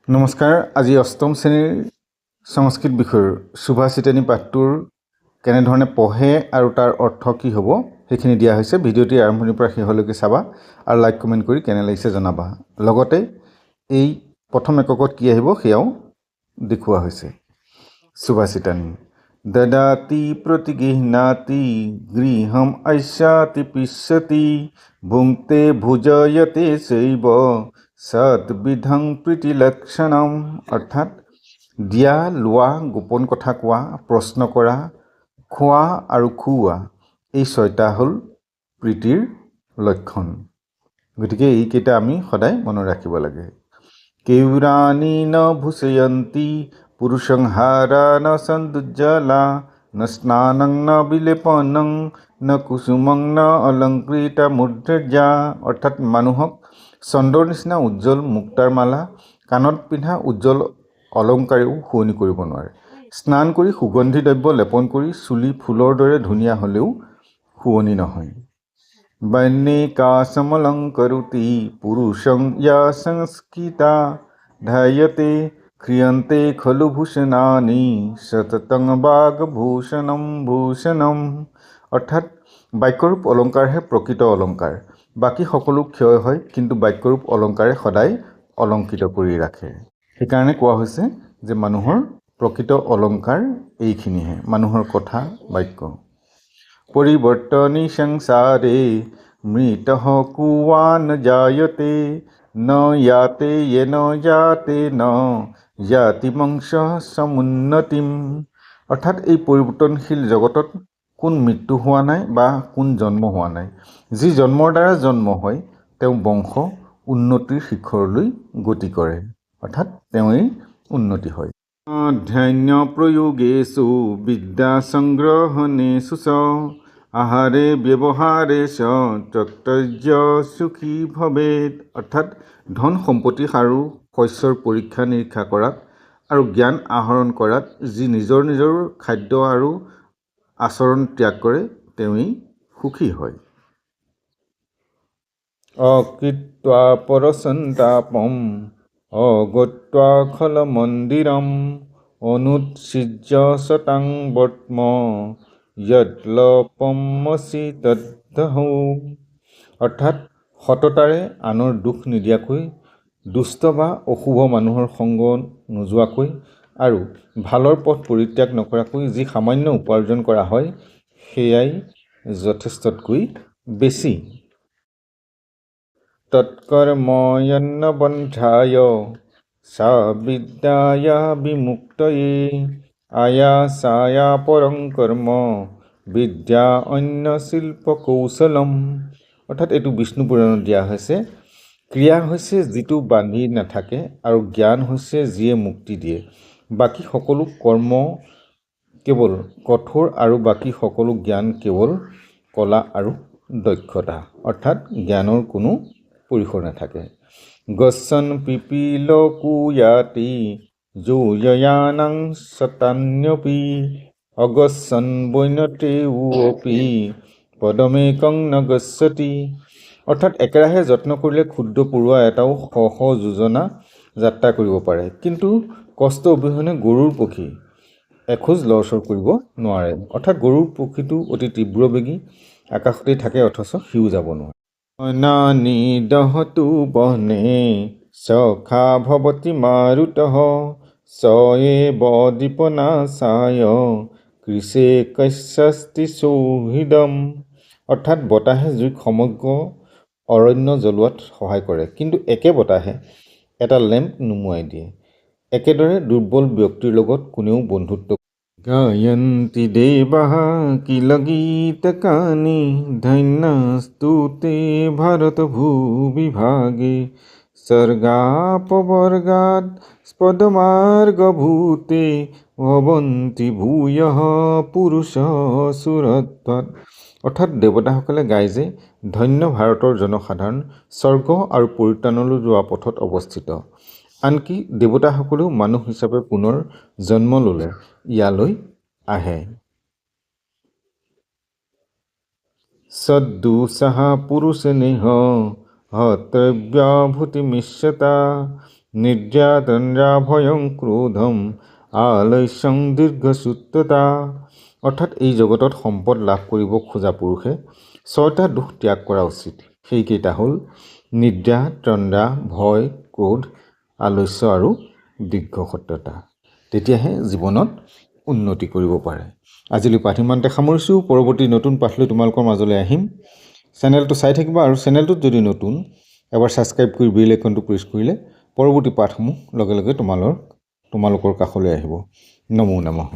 নমস্কাৰ। আজি অষ্টম শ্ৰেণীৰ সংস্কৃত বিষয়ৰ সুভাষিতানী পাঠটোৰ কেনেধৰণে পঢ়ে আৰু তাৰ অৰ্থ কি হ'ব সেইখিনি দিয়া হৈছে। ভিডিঅ'টি আৰম্ভণিৰ পৰা শেষলৈকে চাবা আৰু লাইক কমেণ্ট কৰি কেনে লাগিছে জনাবা। লগতে এই প্ৰথম এককত কি আহিব সেয়াও দেখুওৱা হৈছে। সুভাষিতানী দদাতি প্ৰতিগৃহ্ণাতি গৃহম আস্যাতি পিশ্যতি ভুংক্তে ভুজয়তে চৈব সৎবিধং প্ৰীতিলক্ষণম। অৰ্থাৎ দিয়া, লোৱা, গোপন কথা কোৱা, প্ৰশ্ন কৰা, খোৱা আৰু খুওৱা, এই ছয়টা হ'ল প্ৰীতিৰ লক্ষণ। গতিকে এইকেইটা আমি সদায় মনত ৰাখিব লাগে। কেউৰাণী ন ভূষয়ন্তি পুৰুষং হাৰা ন সন্দুজ্জ্বলা ন স্নানং ন বিলেপনং ন কুসুমং ন অলংকৃতা মুদ্ৰজা। অৰ্থাৎ মানুহক চন্দ্ৰৰ নিচিনা উজ্জ্বল মুক্তাৰ মালা, কাণত পিন্ধা উজ্জ্বল অলংকাৰেও শুৱনি কৰিব নোৱাৰে। স্নান কৰি সুগন্ধি দ্ৰব্য লেপন কৰি চুলি ফুলৰ দৰে ধুনীয়া হ'লেও শুৱনি নহয়। বন্যকাসমলংকৰোতি পুৰুষং য়া সংস্কৃতা ধায়তে ক্ৰিয়ন্তে খলু ভূষণানি সততং বাগভূষণম ভূষণম। অৰ্থাৎ বাক্যৰূপ অলংকাৰহে প্ৰকৃত অলংকাৰ। বাকী সকলো ক্ষয় হয়, কিন্তু বাক্যৰূপ অলংকাৰে সদায় অলংকৃত কৰি ৰাখে। সেইকাৰণে কোৱা হৈছে যে মানুহৰ প্ৰকৃত অলংকাৰ এইখিনিহে, মানুহৰ কথা বাক্য। পৰিৱৰ্তনী সংসাৰে মৃতঃ কুৱা ন জায়তে ন ইয়াতে য়েন যাতে ন যাতি মংস সমুন্নতিম। অৰ্থাৎ এই পৰিৱৰ্তনশীল জগতত কোন মৃত্যু হোৱা নাই বা কোন জন্ম হোৱা নাই। যি জন্মৰ দ্বাৰা জন্ম হয় তেওঁ বংশ উন্নতিৰ শিখৰলৈ গতি কৰে, অৰ্থাৎ তেওঁৱেই উন্নতি হয়। অধ্যয়ন প্ৰয়োগেষু বিদ্যা সংগ্ৰহণেষু চ আহাৰে ব্যৱহাৰে চ ত্যক্তব্য সুখী ভৱেৎ। অৰ্থাৎ ধন সম্পত্তি আৰু শস্যৰ পৰীক্ষা নিৰীক্ষা কৰাত আৰু জ্ঞান আহৰণ কৰাত যি নিজৰ নিজৰ খাদ্য আৰু আচৰণ ত্যাগ কৰে তেওঁৱেই সুখী হয়। অকৃত্বা পৰসন্তাপম অগত্বা খলমন্দিৰম অনুৎসৃজ্য শতাং বৰ্ত্ম য়ৎলপমসি তদ্ধৌ। অৰ্থাৎ সততাৰে আনৰ দুখ নিদিয়াকৈ, দুষ্ট বা অশুভ মানুহৰ সংগ নোযোৱাকৈ আৰু ভালৰ পথ পৰিত্যাগ নকৰাকৈ যি সামান্য উপাৰ্জন কৰা হয় সেয়াই যথেষ্টতকৈ বেছি। তৎকৰ্ময়ন্নবন্ধায় সা বিদ্যায়া বিমুক্তয়ে আয়াসায়া পৰং কৰ্ম বিদ্যা অন্য শিল্প কৌশলম। অৰ্থাৎ এইটো বিষ্ণু পুৰাণত দিয়া হৈছে। ক্ৰিয়া হৈছে যিটো বান্ধি নাথাকে আৰু জ্ঞান হৈছে যিয়ে মুক্তি দিয়ে। বাকী সকলো কৰ্ম কেৱল কঠোৰ আৰু বাকী সকলো জ্ঞান কেৱল কলা আৰু দক্ষতা। অৰ্থাৎ জ্ঞানৰ কোনো পৰিসৰ নাথাকে। গচ্ছন পিপীলকুয়াতি যোজয়ানাং শতান্যপি অগচ্ছন বৈনতেয়োপি পদমেকং ন গচ্ছতি। অৰ্থাৎ একেৰাহে যত্ন কৰিলে ক্ষুদ্ৰ পৰুৱা এটাও শ শ যোজনা যাত্ৰা কৰিব পাৰে, কিন্তু কষ্ট অবিহনে গৰুৰ পক্ষী এখোজ লৰচৰ কৰিব নোৱাৰে। অৰ্থাৎ গৰুৰ পক্ষীটো অতি তীব্ৰবেগী, আকাশতেই থাকে অথচ সিও যাব নোৱাৰে। নানি দহতু বনে সখা ভৱতি মাৰুতঃ স এব দীপনাশায় কৃষে কস্যাস্তি সৌহৃদম। অৰ্থাৎ বতাহে জুইক সমগ্ৰ অৰণ্য জ্বলোৱাত সহায় কৰে, কিন্তু একে বতাহে এটা লেম্প নুমুৱাই দিয়ে। একেদৰে দুৰ্বল ব্যক্তিৰ লগত কোনেও বন্ধুত্ব। গায়ন্তি দেৱাঃ কিল গীতকানি ধন্যস্তু তে ভাৰত ভূবিভাগে স্বৰ্গাপবৰ্গাৎ স্পদমাৰ্গভূতে ভৱন্তি ভূয়ঃ পুৰুষঃ সুৰত্বাৎ। অৰ্থাৎ দেৱতাসকলে গায় যে ধন্য ভাৰতৰ জনসাধাৰণ স্বৰ্গ আৰু পৰিত্ৰাণলৈ যোৱা পথত অৱস্থিত। আনকি দেৱতাসকলেও মানুহ হিচাপে পুনৰ জন্ম ল'লে ইয়ালৈ আহে। সদ্দুষাঃ পুৰুষনেহ হতব্যা ভূতিমিষ্যতা নিদ্ৰা তন্দ্ৰা ভয়ং ক্ৰোধম আলস্যং দীৰ্ঘসূত্ৰতা। অৰ্থাৎ এই জগতত সম্পদ লাভ কৰিব খোজা পুৰুষে 6টা দোষ ত্যাগ কৰা উচিত। সেইকেইটা হ'ল নিদ্ৰা, তন্দ্ৰা, ভয়, ক্ৰোধ, আলস্য আৰু দীৰ্ঘসূত্ৰতা। তেতিয়াহে জীৱনত উন্নতি কৰিব পাৰে। আজিলৈ পাঠ ইমানতে সামৰিছোঁ। পৰৱৰ্তী নতুন পাঠ লৈ তোমালোকৰ মাজলৈ আহিম। চেনেলটো চাই থাকিবা আৰু চেনেলটোত যদি নতুন এবাৰ ছাবস্ক্ৰাইব কৰি বেল আইকনটো প্ৰেছ কৰিলে পৰৱৰ্তী পাঠসমূহ লগে লগে তোমালোকৰ কাষলৈ আহিব। নমো নমঃ।